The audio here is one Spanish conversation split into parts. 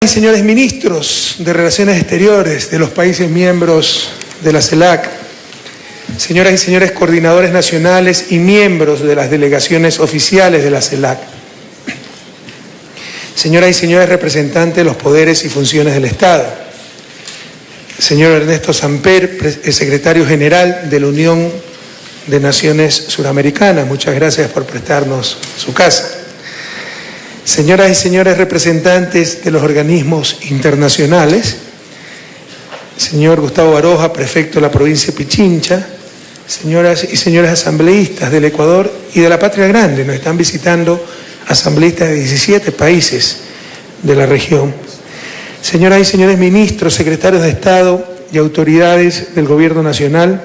Señores ministros de Relaciones Exteriores de los países miembros de la CELAC, señoras y señores coordinadores nacionales y miembros de las delegaciones oficiales de la CELAC, señoras y señores representantes de los poderes y funciones del Estado, señor Ernesto Samper, secretario general de la Unión de Naciones Suramericanas, muchas gracias por prestarnos su casa. Señoras y señores representantes de los organismos internacionales, señor Gustavo Baroja, prefecto de la provincia de Pichincha, señoras y señores asambleístas del Ecuador y de la Patria Grande, nos están visitando asambleístas de 17 países de la región. Señoras y señores ministros, secretarios de Estado y autoridades del Gobierno Nacional,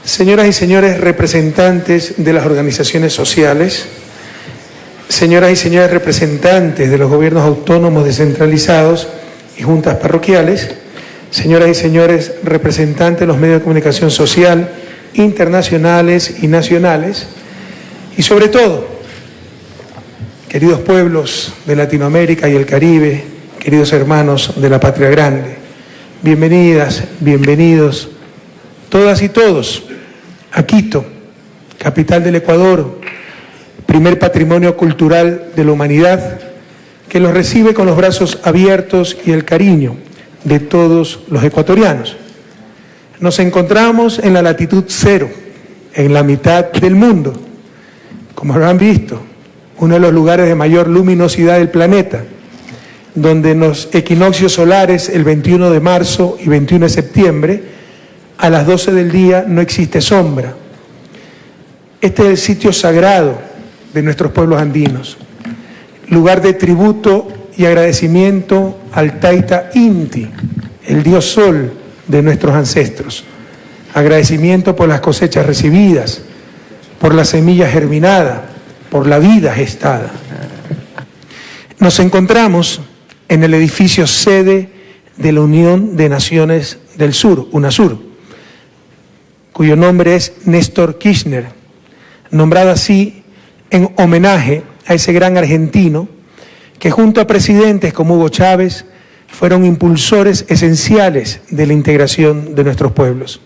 señoras y señores representantes de las organizaciones sociales, señoras y señores representantes de los gobiernos autónomos descentralizados y juntas parroquiales, señoras y señores representantes de los medios de comunicación social, internacionales y nacionales, y sobre todo, queridos pueblos de Latinoamérica y el Caribe, queridos hermanos de la Patria Grande, bienvenidas, bienvenidos, todas y todos, a Quito, capital del Ecuador, primer patrimonio cultural de la humanidad, que los recibe con los brazos abiertos y el cariño de todos los ecuatorianos. Nos encontramos en la latitud cero, en la mitad del mundo, como habrán visto, uno de los lugares de mayor luminosidad del planeta, donde en los equinoccios solares el 21 de marzo y 21 de septiembre, a las 12 del día no existe sombra. Este es el sitio sagrado de nuestros pueblos andinos, lugar de tributo y agradecimiento al Taita Inti, el dios sol de nuestros ancestros. Agradecimiento por las cosechas recibidas, por la semilla germinada, por la vida gestada. Nos encontramos en el edificio sede de la Unión de Naciones del Sur, UNASUR, cuyo nombre es Néstor Kirchner, nombrado así en homenaje a ese gran argentino que junto a presidentes como Hugo Chávez fueron impulsores esenciales de la integración de nuestros pueblos.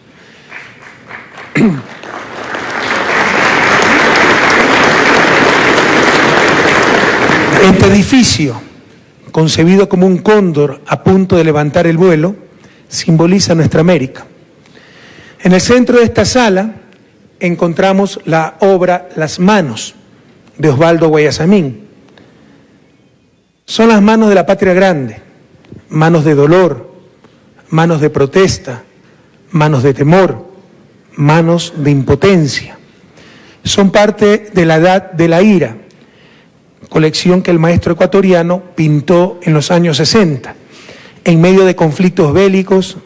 Este edificio, concebido como un cóndor a punto de levantar el vuelo, simboliza nuestra América. En el centro de esta sala encontramos la obra Las Manos, de Osvaldo Guayasamín. Son las manos de la Patria Grande, manos de dolor, manos de protesta, manos de temor, manos de impotencia. Son parte de la Edad de la Ira, colección que el maestro ecuatoriano pintó en los años 60, en medio de conflictos bélicos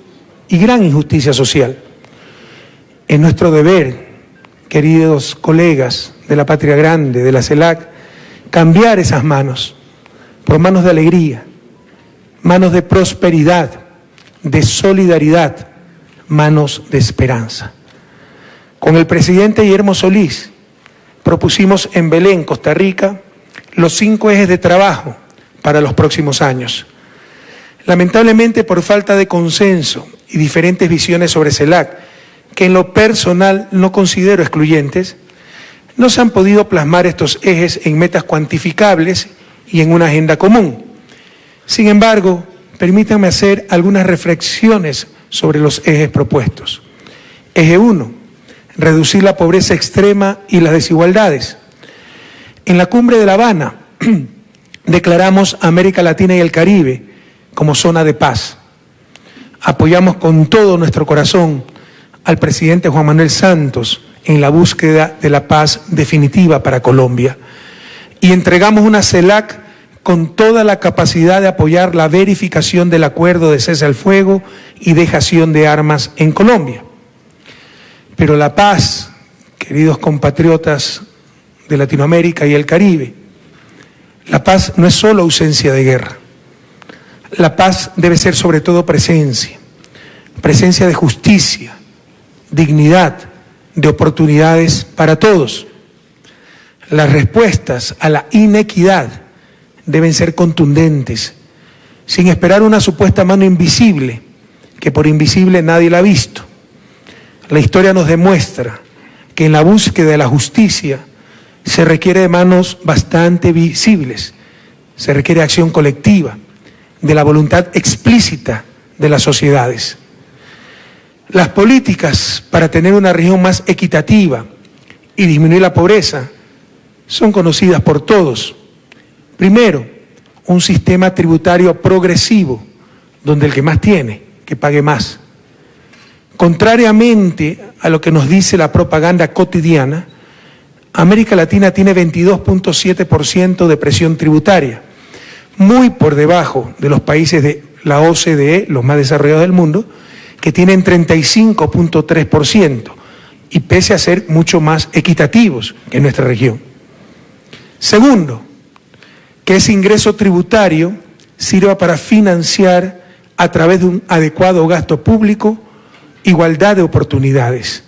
y gran injusticia social. Es nuestro deber, queridos colegas de la Patria Grande, de la CELAC, cambiar esas manos por manos de alegría, manos de prosperidad, de solidaridad, manos de esperanza. Con el presidente Guillermo Solís propusimos en Belén, Costa Rica, los 5 ejes de trabajo para los próximos años. Lamentablemente, por falta de consenso y diferentes visiones sobre CELAC, que en lo personal no considero excluyentes, no se han podido plasmar estos ejes en metas cuantificables y en una agenda común. Sin embargo, permítanme hacer algunas reflexiones sobre los ejes propuestos. Eje 1, reducir la pobreza extrema y las desigualdades. En la cumbre de La Habana declaramos a América Latina y el Caribe como zona de paz. Apoyamos con todo nuestro corazón al presidente Juan Manuel Santos en la búsqueda de la paz definitiva para Colombia. Y entregamos una CELAC con toda la capacidad de apoyar la verificación del acuerdo de cese al fuego y dejación de armas en Colombia. Pero la paz, queridos compatriotas de Latinoamérica y el Caribe, la paz no es solo ausencia de guerra. La paz debe ser sobre todo presencia, presencia de justicia, dignidad, de oportunidades para todos. Las respuestas a la inequidad deben ser contundentes, sin esperar una supuesta mano invisible, que por invisible nadie la ha visto. La historia nos demuestra que en la búsqueda de la justicia se requiere de manos bastante visibles, se requiere acción colectiva, de la voluntad explícita de las sociedades. Las políticas para tener una región más equitativa y disminuir la pobreza son conocidas por todos. Primero, un sistema tributario progresivo, donde el que más tiene, que pague más. Contrariamente a lo que nos dice la propaganda cotidiana, América Latina tiene 22.7% de presión tributaria, muy por debajo de los países de la OCDE, los más desarrollados del mundo, que tienen 35.3%, y pese a ser mucho más equitativos que en nuestra región. Segundo, que ese ingreso tributario sirva para financiar a través de un adecuado gasto público igualdad de oportunidades,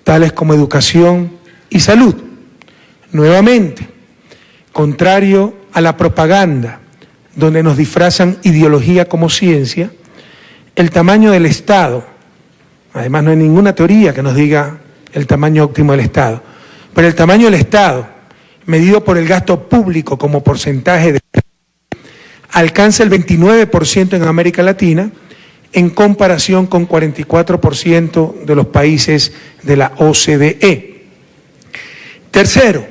tales como educación y salud. Nuevamente, contrario a la propaganda, donde nos disfrazan ideología como ciencia, el tamaño del Estado, además no hay ninguna teoría que nos diga el tamaño óptimo del Estado, pero el tamaño del Estado, medido por el gasto público como porcentaje de alcanza el 29% en América Latina, en comparación con 44% de los países de la OCDE. Tercero,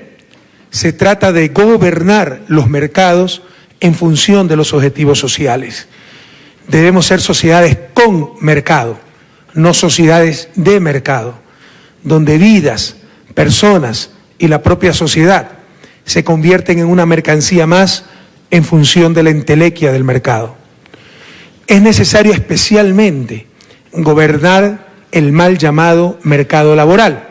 se trata de gobernar los mercados en función de los objetivos sociales. Debemos ser sociedades con mercado, no sociedades de mercado, donde vidas, personas y la propia sociedad se convierten en una mercancía más en función de la entelequia del mercado. Es necesario especialmente gobernar el mal llamado mercado laboral.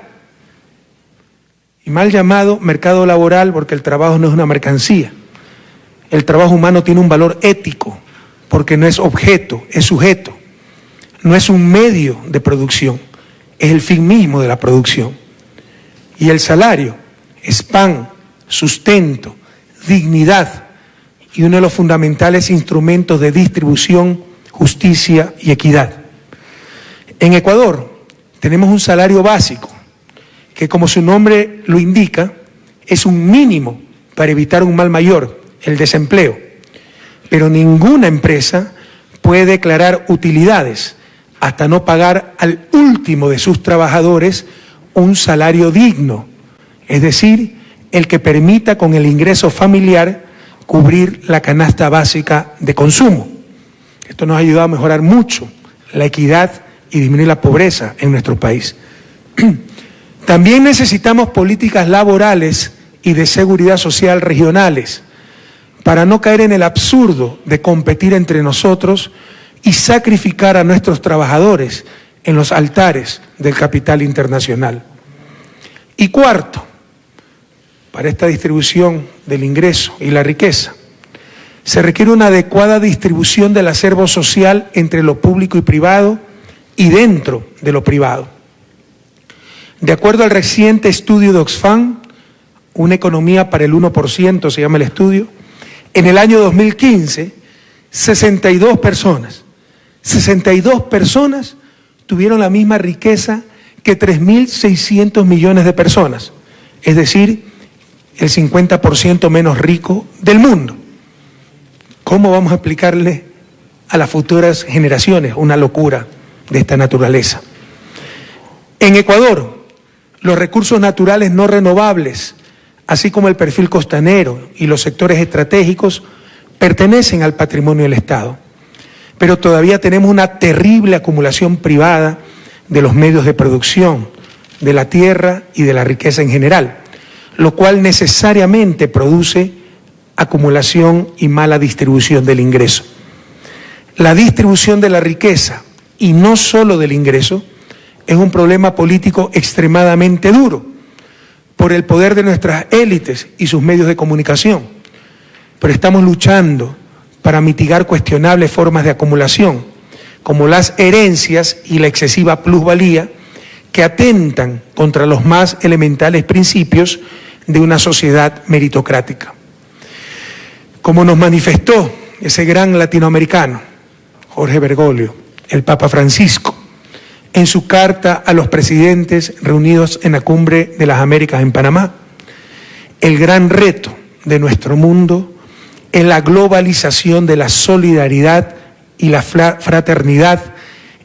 Y mal llamado mercado laboral porque el trabajo no es una mercancía. El trabajo humano tiene un valor ético porque no es objeto, es sujeto. No es un medio de producción, es el fin mismo de la producción. Y el salario es pan, sustento, dignidad y uno de los fundamentales instrumentos de distribución, justicia y equidad. En Ecuador tenemos un salario básico que, como su nombre lo indica, es un mínimo para evitar un mal mayor, el desempleo. Pero ninguna empresa puede declarar utilidades hasta no pagar al último de sus trabajadores un salario digno, es decir, el que permita con el ingreso familiar cubrir la canasta básica de consumo. Esto nos ha ayudado a mejorar mucho la equidad y disminuir la pobreza en nuestro país. También necesitamos políticas laborales y de seguridad social regionales para no caer en el absurdo de competir entre nosotros y sacrificar a nuestros trabajadores en los altares del capital internacional. Y cuarto, para esta distribución del ingreso y la riqueza, se requiere una adecuada distribución del acervo social entre lo público y privado y dentro de lo privado. De acuerdo al reciente estudio de Oxfam, Una economía para el 1%, se llama el estudio, en el año 2015, 62 personas tuvieron la misma riqueza que 3.600 millones de personas, es decir, el 50% menos rico del mundo. ¿Cómo vamos a explicarle a las futuras generaciones una locura de esta naturaleza? En Ecuador, los recursos naturales no renovables, así como el perfil costanero y los sectores estratégicos, pertenecen al patrimonio del Estado. Pero todavía tenemos una terrible acumulación privada de los medios de producción, de la tierra y de la riqueza en general, lo cual necesariamente produce acumulación y mala distribución del ingreso. La distribución de la riqueza, y no solo del ingreso, es un problema político extremadamente duro por el poder de nuestras élites y sus medios de comunicación. Pero estamos luchando para mitigar cuestionables formas de acumulación, como las herencias y la excesiva plusvalía, que atentan contra los más elementales principios de una sociedad meritocrática. Como nos manifestó ese gran latinoamericano, Jorge Bergoglio, el Papa Francisco, en su carta a los presidentes reunidos en la Cumbre de las Américas en Panamá, el gran reto de nuestro mundo es la globalización de la solidaridad y la fraternidad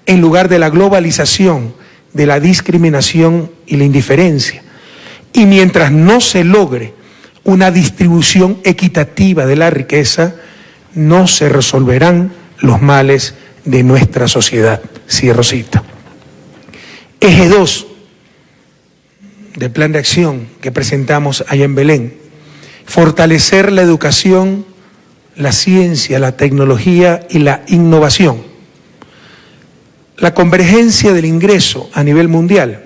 en lugar de la globalización de la discriminación y la indiferencia. Y mientras no se logre una distribución equitativa de la riqueza, no se resolverán los males de nuestra sociedad. Cierro cita. Eje 2 del plan de acción que presentamos allá en Belén: fortalecer la educación, la ciencia, la tecnología y la innovación. La convergencia del ingreso a nivel mundial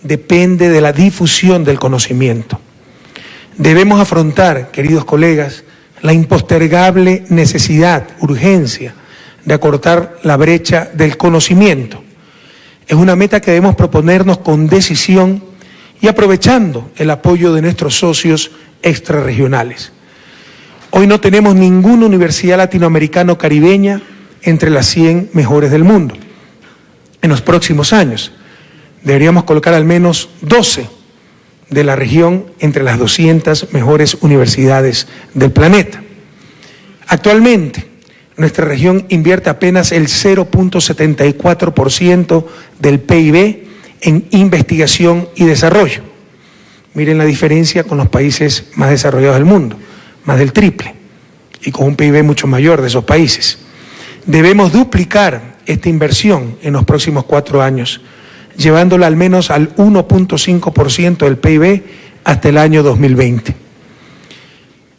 depende de la difusión del conocimiento. Debemos afrontar, queridos colegas, la impostergable necesidad, urgencia de acortar la brecha del conocimiento. Es una meta que debemos proponernos con decisión y aprovechando el apoyo de nuestros socios extrarregionales. Hoy no tenemos ninguna universidad latinoamericana o caribeña entre las 100 mejores del mundo. En los próximos años deberíamos colocar al menos 12 de la región entre las 200 mejores universidades del planeta. Actualmente, nuestra región invierte apenas el 0.74% del PIB en investigación y desarrollo. Miren la diferencia con los países más desarrollados del mundo, más del triple, y con un PIB mucho mayor de esos países. Debemos duplicar esta inversión en los próximos 4 años, llevándola al menos al 1.5% del PIB hasta el año 2020.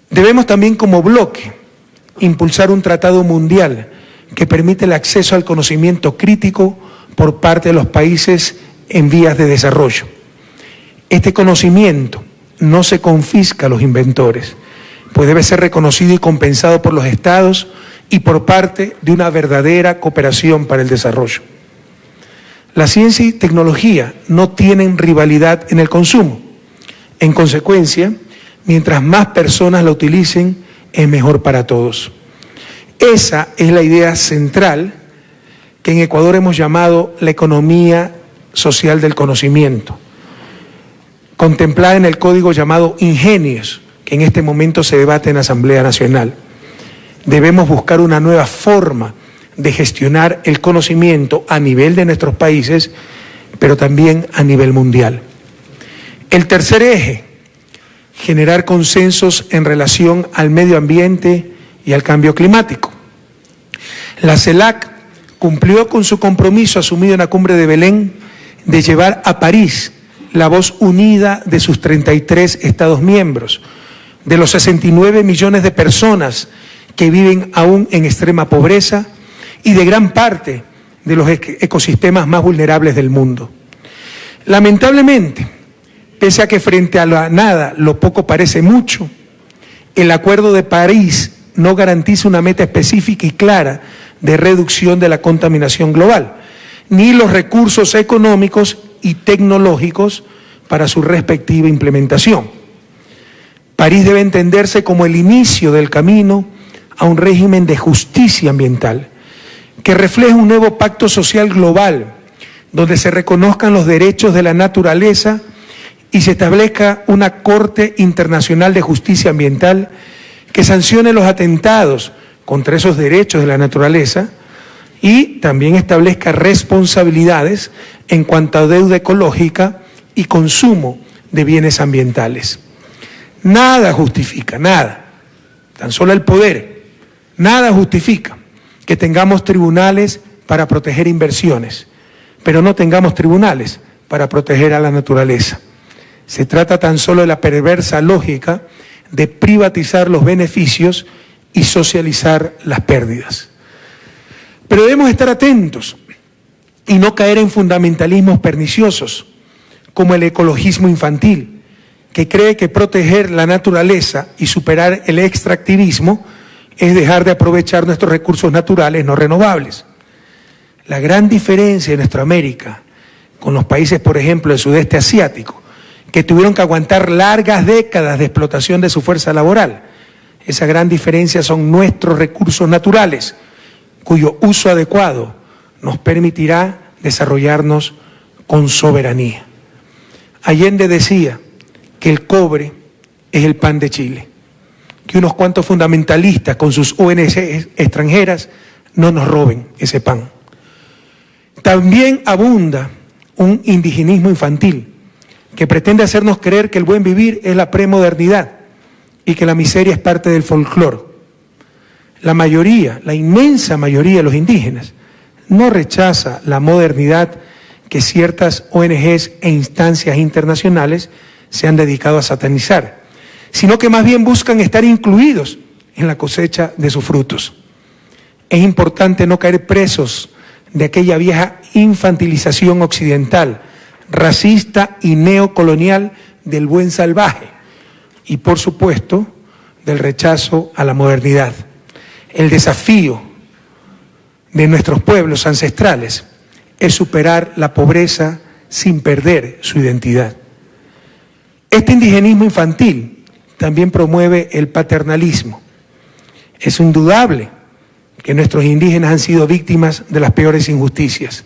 Debemos también, como bloque, impulsar un tratado mundial que permite el acceso al conocimiento crítico por parte de los países en vías de desarrollo. Este conocimiento no se confisca a los inventores, pues debe ser reconocido y compensado por los estados y por parte de una verdadera cooperación para el desarrollo. La ciencia y tecnología no tienen rivalidad en el consumo. En consecuencia, mientras más personas la utilicen, es mejor para todos. Esa es la idea central que en Ecuador hemos llamado la economía social del conocimiento, contemplada en el código llamado Ingenios, que en este momento se debate en la Asamblea Nacional. Debemos buscar una nueva forma de gestionar el conocimiento a nivel de nuestros países, pero también a nivel mundial. El tercer eje: generar consensos en relación al medio ambiente y al cambio climático. La CELAC cumplió con su compromiso asumido en la Cumbre de Belén de llevar a París la voz unida de sus 33 Estados miembros, de los 69 millones de personas que viven aún en extrema pobreza y de gran parte de los ecosistemas más vulnerables del mundo. Lamentablemente, pese a que frente a la nada lo poco parece mucho, el Acuerdo de París no garantiza una meta específica y clara de reducción de la contaminación global, ni los recursos económicos y tecnológicos para su respectiva implementación. París debe entenderse como el inicio del camino a un régimen de justicia ambiental que refleje un nuevo pacto social global donde se reconozcan los derechos de la naturaleza y se establezca una Corte Internacional de Justicia Ambiental que sancione los atentados contra esos derechos de la naturaleza y también establezca responsabilidades en cuanto a deuda ecológica y consumo de bienes ambientales. Nada justifica, nada, tan solo el poder, nada justifica que tengamos tribunales para proteger inversiones, pero no tengamos tribunales para proteger a la naturaleza. Se trata tan solo de la perversa lógica de privatizar los beneficios y socializar las pérdidas. Pero debemos estar atentos y no caer en fundamentalismos perniciosos, como el ecologismo infantil, que cree que proteger la naturaleza y superar el extractivismo es dejar de aprovechar nuestros recursos naturales no renovables. La gran diferencia en nuestra América con los países, por ejemplo, del sudeste asiático, que tuvieron que aguantar largas décadas de explotación de su fuerza laboral, Esa gran diferencia son nuestros recursos naturales, cuyo uso adecuado nos permitirá desarrollarnos con soberanía. Allende decía que el cobre es el pan de Chile, que unos cuantos fundamentalistas con sus ONG extranjeras no nos roben ese pan. También abunda un indigenismo infantil que pretende hacernos creer que el buen vivir es la premodernidad y que la miseria es parte del folclore. La mayoría, la inmensa mayoría de los indígenas no rechaza la modernidad que ciertas ONGs e instancias internacionales se han dedicado a satanizar, sino que más bien buscan estar incluidos en la cosecha de sus frutos. Es importante no caer presos de aquella vieja infantilización occidental, racista y neocolonial del buen salvaje y, por supuesto, del rechazo a la modernidad. El desafío de nuestros pueblos ancestrales es superar la pobreza sin perder su identidad. Este indigenismo infantil también promueve el paternalismo. Es indudable que nuestros indígenas han sido víctimas de las peores injusticias,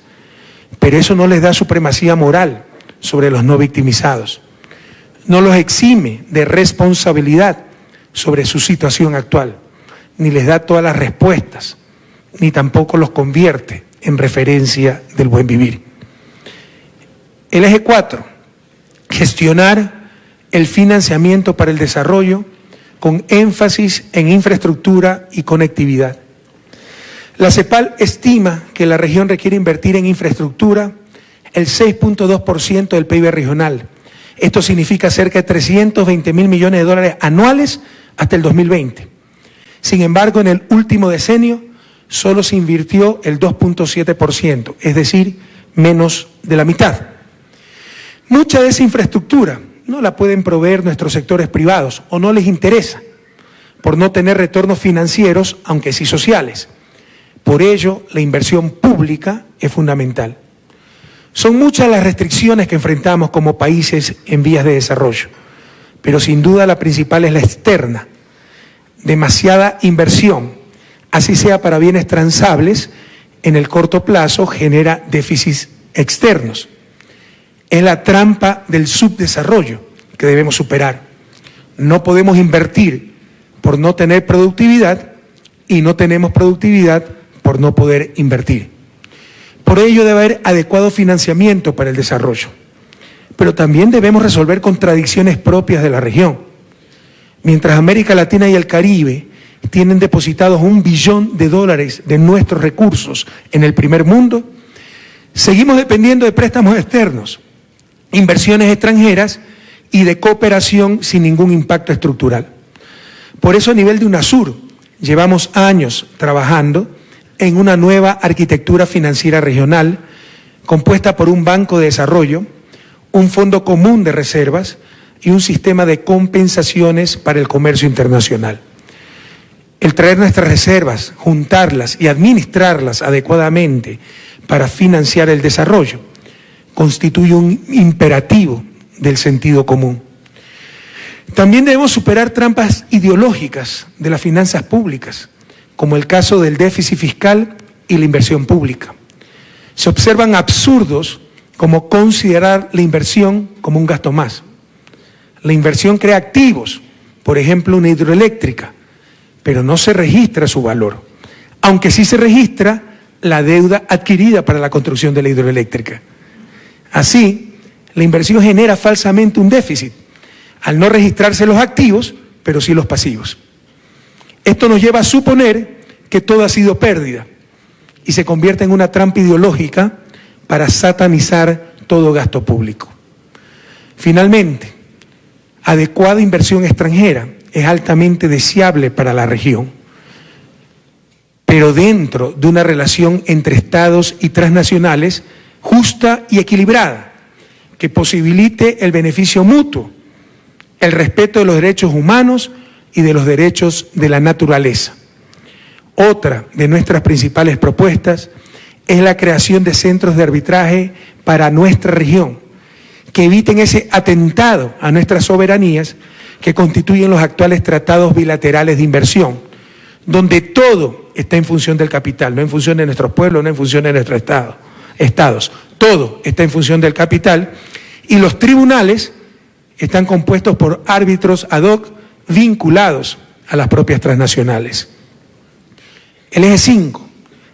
pero eso no les da supremacía moral sobre los no victimizados, no los exime de responsabilidad sobre su situación actual, ni les da todas las respuestas, ni tampoco los convierte en referencia del buen vivir. El eje 4, gestionar el financiamiento para el desarrollo con énfasis en infraestructura y conectividad. La CEPAL estima que la región requiere invertir en infraestructura el 6.2% del PIB regional. Esto significa cerca de 320.000 millones de dólares anuales hasta el 2020. Sin embargo, en el último decenio solo se invirtió el 2.7%, es decir, menos de la mitad. Mucha de esa infraestructura no la pueden proveer nuestros sectores privados o no les interesa por no tener retornos financieros, aunque sí sociales. Por ello, la inversión pública es fundamental. Son muchas las restricciones que enfrentamos como países en vías de desarrollo, pero sin duda la principal es la externa. Demasiada inversión, así sea para bienes transables, en el corto plazo genera déficits externos. Es la trampa del subdesarrollo que debemos superar. No podemos invertir por no tener productividad y no tenemos productividad por no poder invertir. Por ello debe haber adecuado financiamiento para el desarrollo. Pero también debemos resolver contradicciones propias de la región. Mientras América Latina y el Caribe tienen depositados $1 billón de nuestros recursos en el primer mundo, seguimos dependiendo de préstamos externos, inversiones extranjeras y de cooperación sin ningún impacto estructural. Por eso, a nivel de UNASUR, llevamos años trabajando en una nueva arquitectura financiera regional compuesta por un banco de desarrollo, un fondo común de reservas y un sistema de compensaciones para el comercio internacional. El traer nuestras reservas, juntarlas y administrarlas adecuadamente para financiar el desarrollo constituye un imperativo del sentido común. También debemos superar trampas ideológicas de las finanzas públicas, como el caso del déficit fiscal y la inversión pública. Se observan absurdos como considerar la inversión como un gasto más. La inversión crea activos, por ejemplo una hidroeléctrica, pero no se registra su valor, aunque sí se registra la deuda adquirida para la construcción de la hidroeléctrica. Así, la inversión genera falsamente un déficit, al no registrarse los activos, pero sí los pasivos. Esto nos lleva a suponer que todo ha sido pérdida y se convierte en una trampa ideológica para satanizar todo gasto público. Finalmente, adecuada inversión extranjera es altamente deseable para la región, pero dentro de una relación entre estados y transnacionales justa y equilibrada, que posibilite el beneficio mutuo, el respeto de los derechos humanos y de los derechos de la naturaleza. Otra de nuestras principales propuestas es la creación de centros de arbitraje para nuestra región, que eviten ese atentado a nuestras soberanías que constituyen los actuales tratados bilaterales de inversión, donde todo está en función del capital, no en función de nuestros pueblos, no en función de nuestros estados. Todo está en función del capital, y los tribunales están compuestos por árbitros ad hoc vinculados a las propias transnacionales. El eje 5,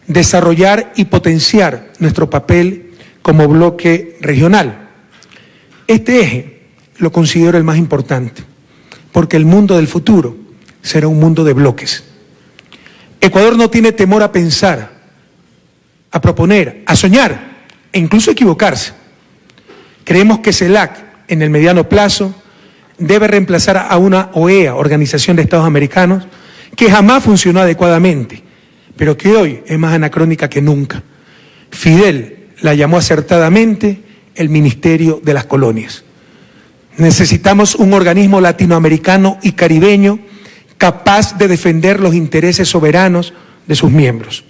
desarrollar y potenciar nuestro papel como bloque regional. Este eje lo considero el más importante, porque el mundo del futuro será un mundo de bloques. Ecuador no tiene temor a pensar, a proponer, a soñar e incluso equivocarse. Creemos que CELAC, en el mediano plazo, debe reemplazar a una OEA, Organización de Estados Americanos, que jamás funcionó adecuadamente, pero que hoy es más anacrónica que nunca. Fidel la llamó acertadamente el Ministerio de las Colonias. Necesitamos un organismo latinoamericano y caribeño capaz de defender los intereses soberanos de sus miembros.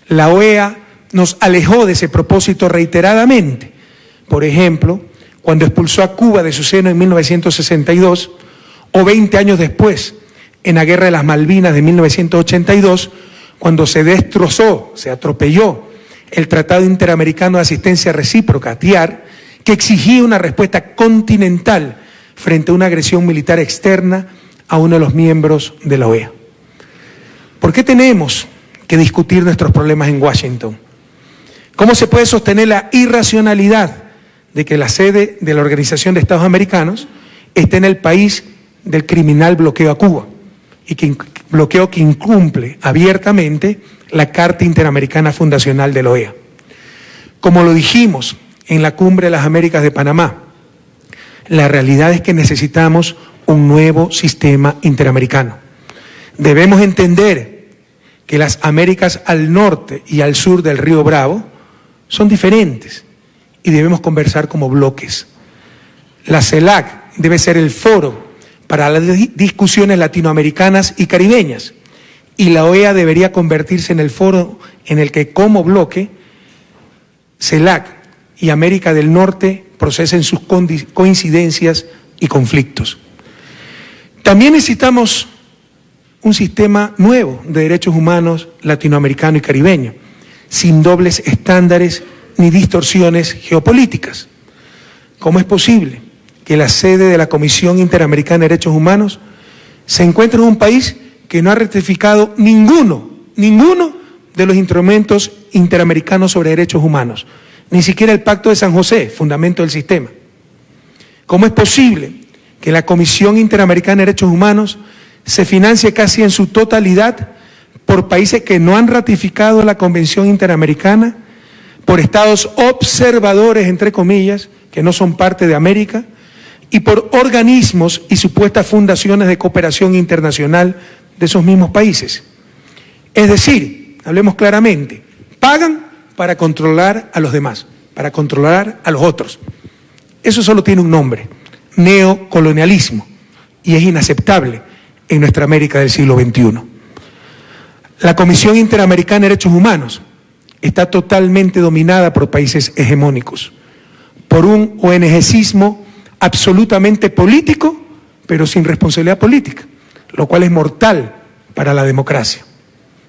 La OEA nos alejó de ese propósito reiteradamente. Por ejemplo, cuando expulsó a Cuba de su seno en 1962, o 20 años después, en la Guerra de las Malvinas de 1982, cuando se destrozó, se atropelló el Tratado Interamericano de Asistencia Recíproca, TIAR, que exigía una respuesta continental frente a una agresión militar externa a uno de los miembros de la OEA. ¿Por qué tenemos que discutir nuestros problemas en Washington? ¿Cómo se puede sostener la irracionalidad de que la sede de la Organización de Estados Americanos esté en el país del criminal bloqueo a Cuba, y que bloqueo que incumple abiertamente la Carta Interamericana Fundacional de la OEA? Como lo dijimos en la Cumbre de las Américas de Panamá, la realidad es que necesitamos un nuevo sistema interamericano. Debemos entender que las Américas al norte y al sur del Río Bravo son diferentes y debemos conversar como bloques. La CELAC debe ser el foro para las discusiones latinoamericanas y caribeñas, y la OEA debería convertirse en el foro en el que, como bloque, CELAC y América del Norte procesen sus coincidencias y conflictos. También necesitamos un sistema nuevo de derechos humanos latinoamericano y caribeño, sin dobles estándares ni distorsiones geopolíticas. ¿Cómo es posible que la sede de la Comisión Interamericana de Derechos Humanos se encuentre en un país que no ha ratificado ninguno de los instrumentos interamericanos sobre derechos humanos, ni siquiera el Pacto de San José, fundamento del sistema? ¿Cómo es posible que la Comisión Interamericana de Derechos Humanos se financie casi en su totalidad por países que no han ratificado la Convención Interamericana, por estados observadores, entre comillas, que no son parte de América, y por organismos y supuestas fundaciones de cooperación internacional de esos mismos países? Es decir, hablemos claramente, pagan para controlar a los demás, para controlar a los otros. Eso solo tiene un nombre: neocolonialismo, y es inaceptable en nuestra América del siglo XXI. La Comisión Interamericana de Derechos Humanos está totalmente dominada por países hegemónicos, por un ONGismo absolutamente político, pero sin responsabilidad política, lo cual es mortal para la democracia.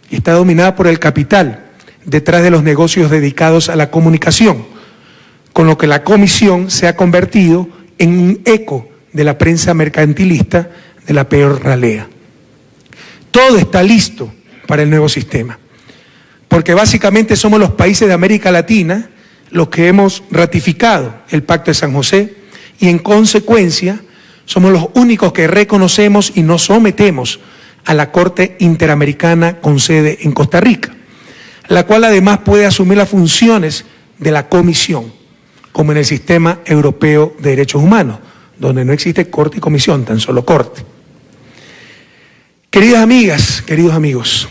Y está dominada por el capital, detrás de los negocios dedicados a la comunicación, con lo que la Comisión se ha convertido en un eco de la prensa mercantilista de la peor ralea. Todo está listo para el nuevo sistema, porque básicamente somos los países de América Latina los que hemos ratificado el Pacto de San José, y en consecuencia somos los únicos que reconocemos y nos sometemos a la Corte Interamericana con sede en Costa Rica, la cual además puede asumir las funciones de la Comisión, como en el Sistema Europeo de Derechos Humanos, donde no existe Corte y Comisión, tan solo Corte. Queridas amigas, queridos amigos,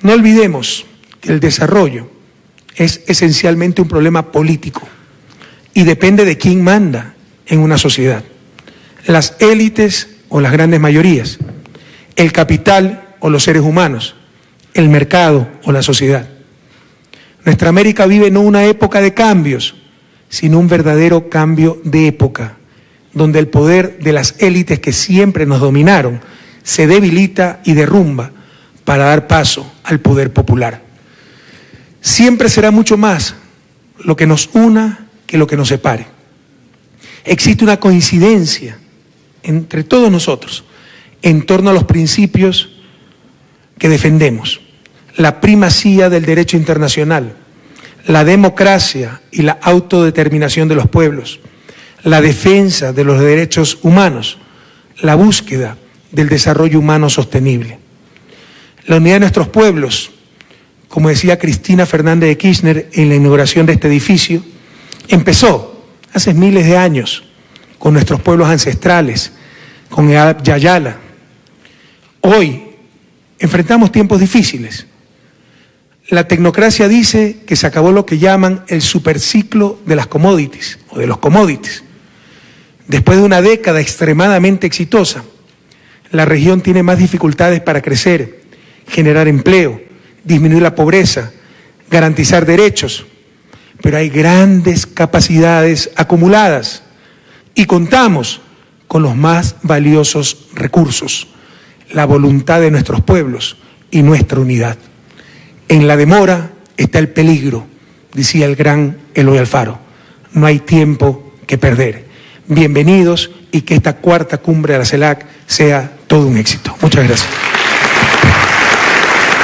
no olvidemos que el desarrollo es esencialmente un problema político y depende de quién manda en una sociedad: las élites o las grandes mayorías, el capital o los seres humanos, el mercado o la sociedad. Nuestra América vive no una época de cambios, sino un verdadero cambio de época, donde el poder de las élites que siempre nos dominaron se debilita y derrumba para dar paso al poder popular. Siempre será mucho más lo que nos una que lo que nos separe. Existe una coincidencia entre todos nosotros en torno a los principios que defendemos: la primacía del derecho internacional, la democracia y la autodeterminación de los pueblos, la defensa de los derechos humanos, la búsqueda del desarrollo humano sostenible. La unidad de nuestros pueblos, como decía Cristina Fernández de Kirchner en la inauguración de este edificio, empezó hace miles de años con nuestros pueblos ancestrales, con Yayala. Hoy enfrentamos tiempos difíciles. La tecnocracia dice que se acabó lo que llaman el superciclo de las commodities o de los commodities. Después de una década extremadamente exitosa, la región tiene más dificultades para crecer, generar empleo, disminuir la pobreza, garantizar derechos, pero hay grandes capacidades acumuladas y contamos con los más valiosos recursos: la voluntad de nuestros pueblos y nuestra unidad. En la demora está el peligro, decía el gran Eloy Alfaro. No hay tiempo que perder. Bienvenidos y que esta cuarta cumbre de la CELAC sea todo un éxito. Muchas gracias.